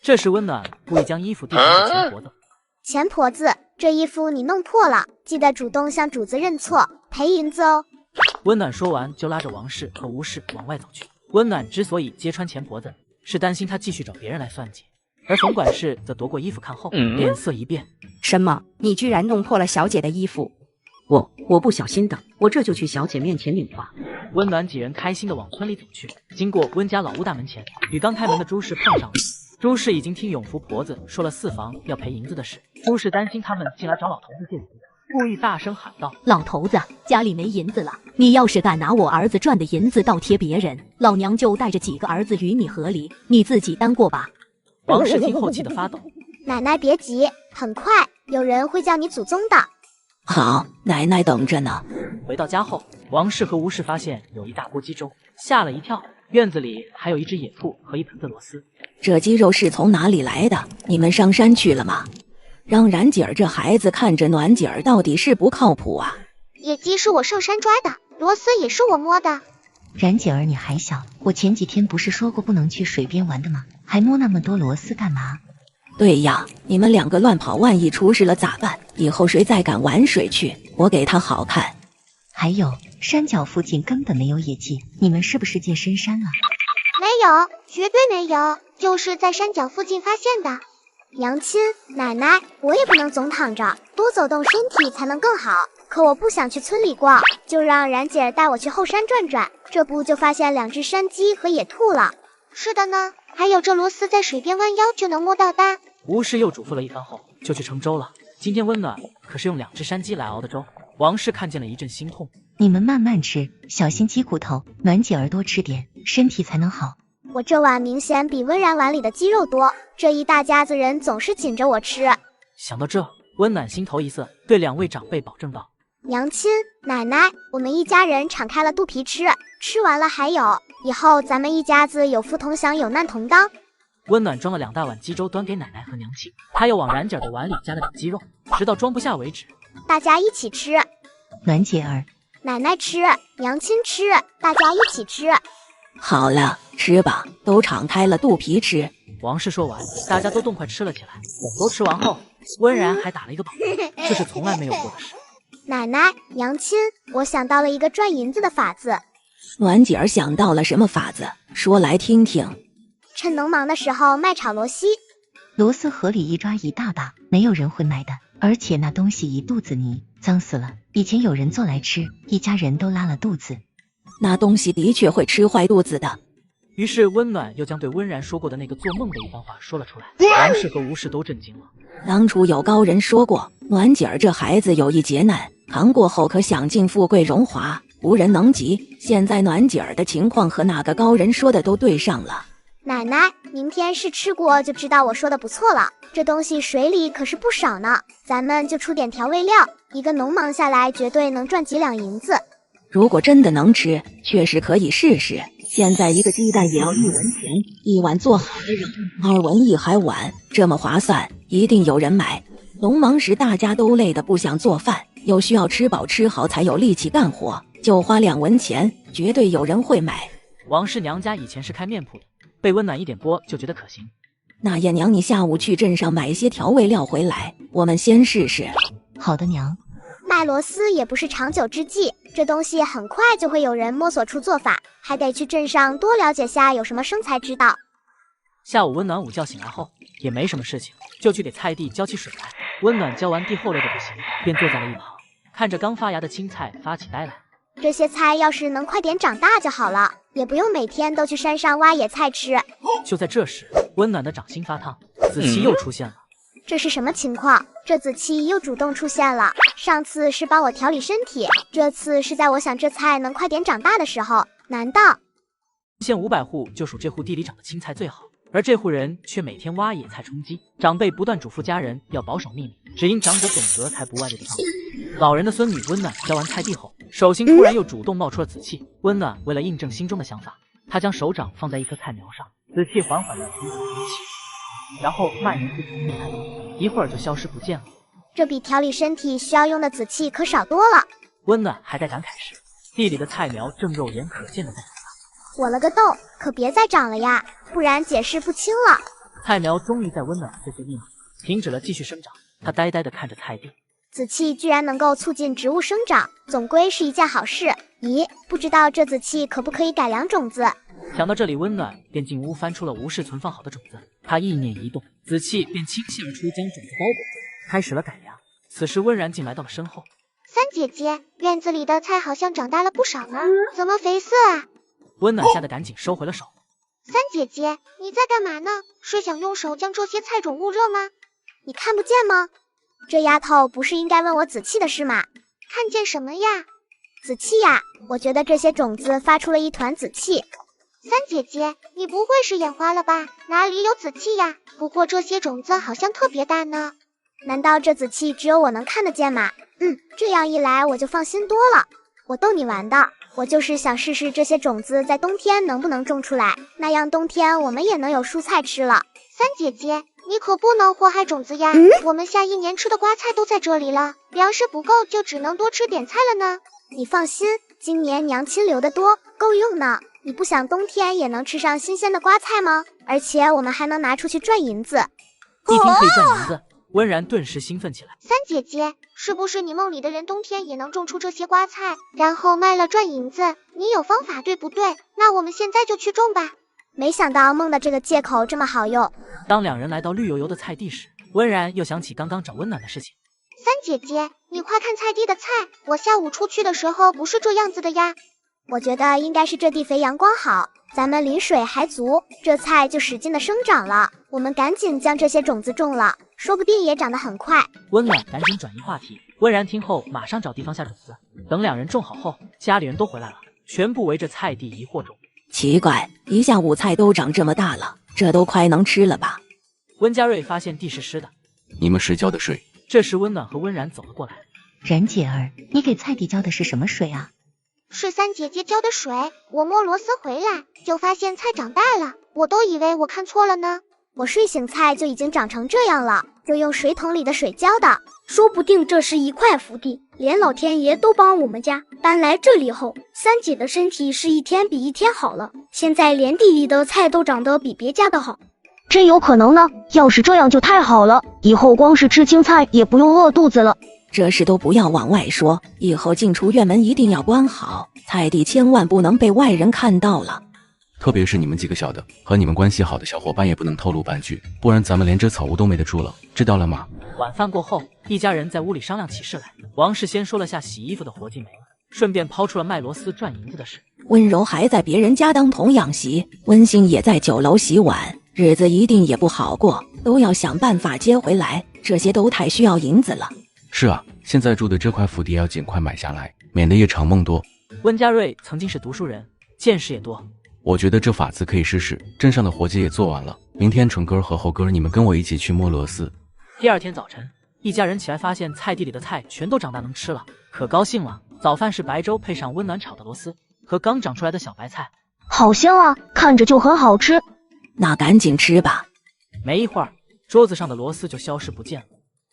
这时温暖故意将衣服递给钱婆子。钱婆子，这衣服你弄破了，记得主动向主子认错，赔银子哦。温暖说完就拉着王氏和吴氏往外走去。温暖之所以揭穿钱婆子，是担心她继续找别人来算计，而冯管事则夺过衣服看后，脸色一变。什么？你居然弄破了小姐的衣服？我不小心的，我这就去小姐面前领话。温暖几人开心的往村里走去，经过温家老屋大门前，与刚开门的朱氏碰上了。朱氏已经听永福婆子说了4房要赔银子的事，朱氏担心他们进来找老头子借钱，故意大声喊道：老头子，家里没银子了，你要是敢拿我儿子赚的银子倒贴别人，老娘就带着几个儿子与你和离，你自己担过吧。王氏听后气得发抖。奶奶别急，很快有人会叫你祖宗的。好，奶奶等着呢。回到家后，王氏和吴氏发现有一大锅鸡粥，吓了一跳。院子里还有一只野兔和一盆子螺丝。这鸡肉是从哪里来的？你们上山去了吗？让冉姐儿这孩子看着暖姐儿到底是不靠谱啊！野鸡是我上山抓的，螺丝也是我摸的。冉姐儿，你还小，我前几天不是说过不能去水边玩的吗？还摸那么多螺丝干嘛？对呀，你们两个乱跑，万一出事了咋办？以后谁再敢玩水去，我给他好看。还有，山脚附近根本没有野鸡，你们是不是进深山了？没有，绝对没有，就是在山脚附近发现的。娘亲，奶奶，我也不能总躺着，多走动身体才能更好。可我不想去村里逛，就让冉姐带我去后山转转，这不就发现2只山鸡和野兔了。是的呢，还有这螺丝在水边弯腰就能摸到的。吴氏又嘱咐了一番后，就去盛粥了。今天温暖可是用2只山鸡来熬的粥。王氏看见了一阵心痛。你们慢慢吃，小心鸡骨头，暖姐儿多吃点，身体才能好。我这碗明显比温然碗里的鸡肉多，这一大家子人总是紧着我吃。想到这，温暖心头一涩，对2位长辈保证道：娘亲，奶奶，我们一家人敞开了肚皮吃，吃完了还有，以后咱们一家子有福同享，有难同当。温暖装了2大碗鸡粥端给奶奶和娘亲，他又往冉姐的碗里加了点鸡肉，直到装不下为止。大家一起吃。暖姐儿，奶奶吃，娘亲吃，大家一起吃。好了，吃吧，都敞开了肚皮吃。王氏说完，大家都动筷吃了起来。等都吃完后，温然还打了一个饱，这是从来没有过的事。奶奶，娘亲，我想到了一个赚银子的法子。暖姐儿想到了什么法子？说来听听。趁农忙的时候卖炒螺丝。螺丝河里一抓一大把，没有人会买的，而且那东西一肚子泥，脏死了。以前有人做来吃，一家人都拉了肚子。那东西的确会吃坏肚子的。于是温暖又将对温然说过的那个做梦的一番话说了出来。王氏和吴氏都震惊了。当初有高人说过，暖姐儿这孩子有一劫难，扛过后可享尽富贵荣华，无人能及。现在暖姐儿的情况和那个高人说的都对上了。奶奶，明天是吃过就知道我说的不错了。这东西水里可是不少呢，咱们就出点调味料，一个农忙下来绝对能赚几两银子。如果真的能吃，确实可以试试。现在一个鸡蛋也要1文钱，1碗做好的肉2文1还碗，这么划算，一定有人买。农忙时大家都累得不想做饭，又需要吃饱吃好才有力气干活，就花2文钱，绝对有人会买。王氏娘家以前是开面铺的，被温暖一点拨就觉得可行。那燕娘，你下午去镇上买些调味料回来，我们先试试。好的，娘。卖螺丝也不是长久之计，这东西很快就会有人摸索出做法，还得去镇上多了解下有什么生财之道。下午温暖午觉醒来后也没什么事情，就去给菜地浇起水来。温暖浇完地后累得不行，便坐在了一旁，看着刚发芽的青菜发起呆来。这些菜要是能快点长大就好了，也不用每天都去山上挖野菜吃。就在这时，温暖的掌心发烫，子期又出现了。这是什么情况？这子期又主动出现了。上次是帮我调理身体，这次是在我想这菜能快点长大的时候。难道县500户就属这户地里长的青菜最好，而这户人却每天挖野菜充饥。长辈不断嘱咐家人要保守秘密，只因长者懂得才不外露放。老人的孙女温暖浇完菜地后，手心突然又主动冒出了紫气。温暖为了印证心中的想法，他将手掌放在一棵菜苗上，紫气缓缓地从中喷起，然后蔓延至整片菜地，一会儿就消失不见了。这比调理身体需要用的紫气可少多了。温暖还在感慨时，地里的菜苗正肉眼可见的在长大。我了个豆，可别再长了呀，不然解释不清了。菜苗终于在温暖的碎碎念里停止了继续生长，他呆呆地看着菜地。紫气居然能够促进植物生长，总归是一件好事。咦，不知道这紫气可不可以改良种子？想到这里，温暖便进屋翻出了吴氏存放好的种子。他意念一动，紫气便倾泻而出，将种子包裹住，开始了改良。此时温然进来到了身后。三姐姐，院子里的菜好像长大了不少呢，怎么肥色啊？温暖吓得赶紧收回了手。三姐姐，你在干嘛呢？是想用手将这些菜种焐热吗？你看不见吗？这丫头不是应该问我紫气的事吗？看见什么呀？紫气呀，我觉得这些种子发出了一团紫气。三姐姐，你不会是眼花了吧？哪里有紫气呀？不过这些种子好像特别大呢。难道这紫气只有我能看得见吗？这样一来我就放心多了。我逗你玩的，我就是想试试这些种子在冬天能不能种出来，那样冬天我们也能有蔬菜吃了。三姐姐，你可不能祸害种子呀！我们下1年吃的瓜菜都在这里了，粮食不够就只能多吃点菜了呢。你放心，今年娘亲留的多，够用呢。你不想冬天也能吃上新鲜的瓜菜吗？而且我们还能拿出去赚银子。一听可以赚银子，温然顿时兴奋起来。三姐姐，是不是你梦里的人冬天也能种出这些瓜菜，然后卖了赚银子？你有方法对不对？那我们现在就去种吧。没想到梦的这个借口这么好用。当两人来到绿油油的菜地时，温然又想起刚刚找温暖的事情。三姐姐，你快看菜地的菜，我下午出去的时候不是这样子的呀。我觉得应该是这地肥阳光好，咱们淋水还足，这菜就使劲的生长了。我们赶紧将这些种子种了，说不定也长得很快。温暖赶紧转移话题，温然听后马上找地方下种子。等两人种好后，家里人都回来了，全部围着菜地疑惑种。奇怪，一下午菜都长这么大了，这都快能吃了吧？温家瑞发现地是湿的，你们谁浇的水？这时温暖和温然走了过来。然姐儿，你给菜地浇的是什么水啊？是三姐姐浇的水，我摸螺丝回来就发现菜长大了，我都以为我看错了呢。我睡醒菜就已经长成这样了，就用水桶里的水浇的。说不定这是一块福地，连老天爷都帮我们家搬来这里后，三姐的身体是一天比一天好了，现在连地里的菜都长得比别家的好。真有可能呢，要是这样就太好了，以后光是吃青菜也不用饿肚子了。这事都不要往外说，以后进出院门一定要关好，菜地千万不能被外人看到了。特别是你们几个小的，和你们关系好的小伙伴也不能透露半句，不然咱们连这草屋都没得住了，知道了吗？晚饭过后，一家人在屋里商量起事来。王氏先说了下洗衣服的活计没了，顺便抛出了卖螺丝赚银子的事。温柔还在别人家当童养媳，温馨也在酒楼洗碗，日子一定也不好过，都要想办法接回来，这些都太需要银子了。是啊，现在住的这块福地要尽快买下来，免得夜长梦多。温家瑞曾经是读书人，见识也多，我觉得这法子可以试试。镇上的活计也做完了，明天纯哥和猴哥你们跟我一起去摸螺丝。第二天早晨，一家人起来发现菜地里的菜全都长大能吃了，可高兴了。早饭是白粥配上温暖炒的螺丝和刚长出来的小白菜，好香啊，看着就很好吃。那赶紧吃吧。没一会儿，桌子上的螺丝就消失不见了。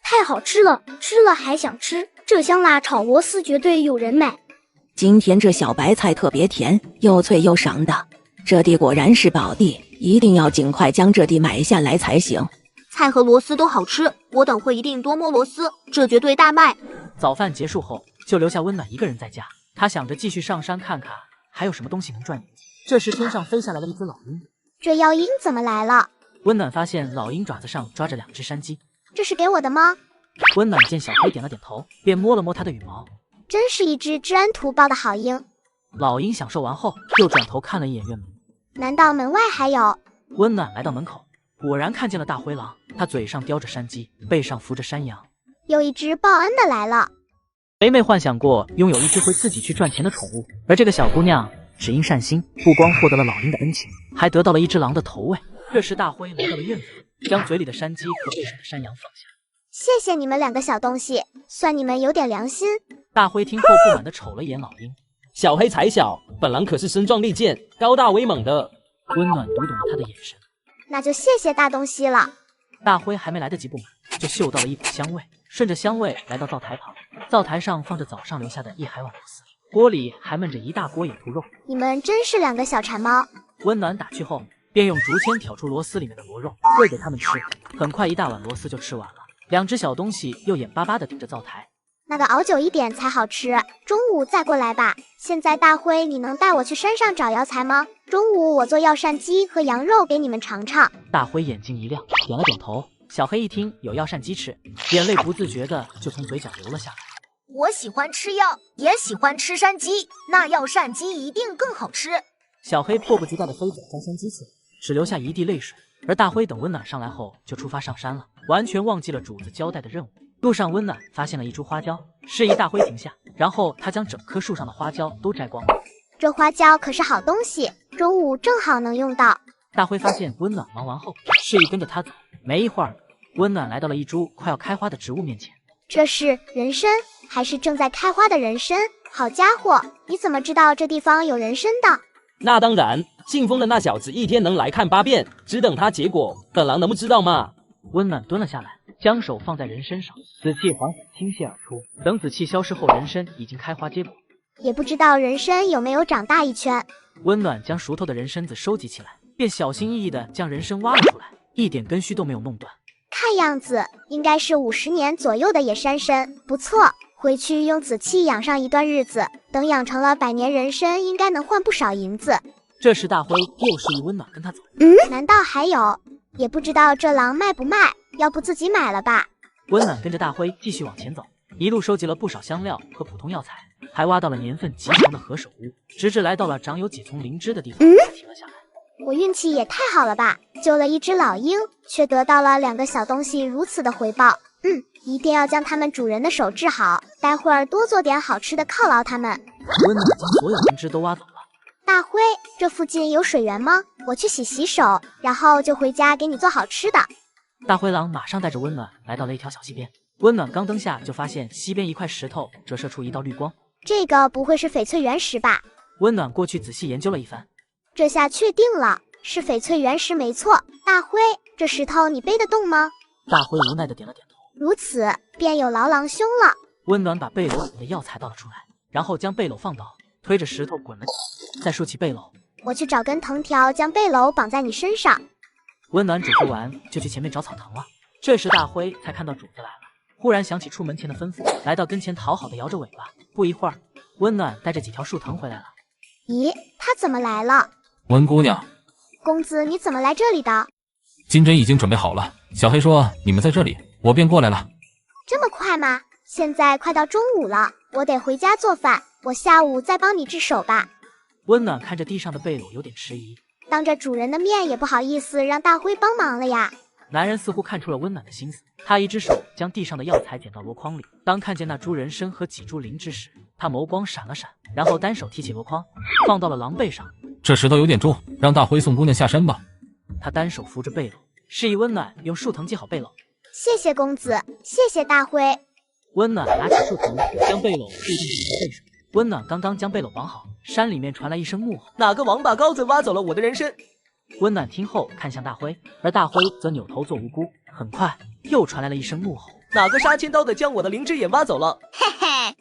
太好吃了，吃了还想吃，这香辣炒螺丝绝对有人买。今天这小白菜特别甜，又脆又爽的，这地果然是宝地，一定要尽快将这地买下来才行。菜和螺丝都好吃，我等会一定多摸螺丝，这绝对大卖。早饭结束后，就留下温暖一个人在家，他想着继续上山看看还有什么东西能赚银子。这时天上飞下来了一只老鹰，这妖鹰怎么来了？温暖发现老鹰爪子上抓着2只山鸡，这是给我的吗？温暖见小黑点了点头，便摸了摸它的羽毛，真是一只知恩图报的好鹰。老鹰享受完后，又转头看了一眼院门，难道门外还有？温暖来到门口，果然看见了大灰狼，它嘴上叼着山鸡，背上扶着山羊，有一只报恩的来了。每每幻想过拥有一只会自己去赚钱的宠物，而这个小姑娘只因善心，不光获得了老鹰的恩情，还得到了一只狼的头喂。这时大灰来到了院子里，将嘴里的山鸡和背上的山羊放下。谢谢你们2个小东西，算你们有点良心。大灰听后不满地瞅了一眼老鹰，小黑才小，本狼可是身壮力健、高大威猛的。温暖读懂了他的眼神，那就谢谢大东西了。大灰还没来得及不满，就嗅到了一股香味，顺着香味来到灶台旁，灶台上放着早上留下的1海碗螺丝，锅里还焖着一大锅野兔肉。你们真是2个小馋猫。温暖打趣后，便用竹签挑出螺丝里面的螺肉，喂给他们吃。很快1大碗螺丝就吃完了。2只小东西又眼巴巴地盯着灶台，那个熬久一点才好吃，中午再过来吧。现在大灰，你能带我去山上找药材吗？中午我做药膳鸡和羊肉给你们尝尝。大灰眼睛一亮，点了点头。小黑一听有药膳鸡吃，眼泪不自觉的就从嘴角流了下来。我喜欢吃药，也喜欢吃山鸡，那药膳鸡一定更好吃。小黑迫不及待的飞走摘山鸡去，只留下一地泪水。而大灰等温暖上来后就出发上山了，完全忘记了主子交代的任务。路上温暖发现了一株花椒，示意大灰停下，然后他将整棵树上的花椒都摘光了。这花椒可是好东西，中午正好能用到。大灰发现温暖忙完后，示意跟着他走。没一会儿，温暖来到了一株快要开花的植物面前。这是人参，还是正在开花的人参？好家伙，你怎么知道这地方有人参的？那当然，信封的那小子一天能来看8遍，只等他结果，本狼能不知道吗？温暖蹲了下来，将手放在人参上，紫气缓缓倾泻而出。等紫气消失后，人参已经开花结果。也不知道人参有没有长大一圈。温暖将熟透的人参子收集起来，便小心翼翼地将人参挖了出来，一点根须都没有弄断。看样子应该是50年左右的野山参，不错。回去用紫气养上一段日子，等养成了100年人参，应该能换不少银子。这时大辉又示意温暖跟他走。难道还有？也不知道这狼卖不卖，要不自己买了吧。温暖跟着大辉继续往前走，一路收集了不少香料和普通药材，还挖到了年份极长的何首乌，直至来到了长有几丛灵芝的地方，才停了下来。我运气也太好了吧，救了一只老鹰，却得到了2个小东西如此的回报。一定要将它们主人的手治好，待会儿多做点好吃的犒劳它们。温暖将所有灵芝都挖走了。大辉，这附近有水源吗？我去洗手，然后就回家给你做好吃的。大灰狼马上带着温暖来到了一条小溪边。温暖刚登下，就发现溪边一块石头折射出一道绿光。这个不会是翡翠原石吧？温暖过去仔细研究了一番，这下确定了，是翡翠原石没错。大辉，这石头你背得动吗？大辉无奈的点了点头。如此，便有劳郎兄了。温暖把背篓里的药材倒了出来，然后将背篓放倒，推着石头滚了起来，再竖起背篓。我去找根藤条，将背篓绑在你身上。温暖嘱咐完，就去前面找草藤了。这时大辉才看到主子来了，忽然想起出门前的吩咐，来到跟前讨好的摇着尾巴。不一会儿，温暖带着几条树藤回来了。咦，他怎么来了？温姑娘，公子你怎么来这里的？金针已经准备好了，小黑说你们在这里，我便过来了。这么快吗？现在快到中午了，我得回家做饭，我下午再帮你治手吧。温暖看着地上的背篓有点迟疑，当着主人的面也不好意思让大辉帮忙了呀。男人似乎看出了温暖的心思，他一只手将地上的药材捡到箩筐里，当看见那株人参和几株灵芝时，他眸光闪了闪，然后单手提起箩筐放到了狼背上。这石头有点重，让大辉送姑娘下山吧。他单手扶着背篓，示意温暖用树藤系好背篓。谢谢公子，谢谢大辉。温暖拿起树藤，将背篓固定在背上。温暖刚刚将背篓绑好，山里面传来一声怒吼：“哪个王八羔子挖走了我的人参？”温暖听后看向大辉，而大辉则扭头做无辜。很快又传来了一声怒吼：“哪个杀千刀的将我的灵芝也挖走了？”嘿嘿，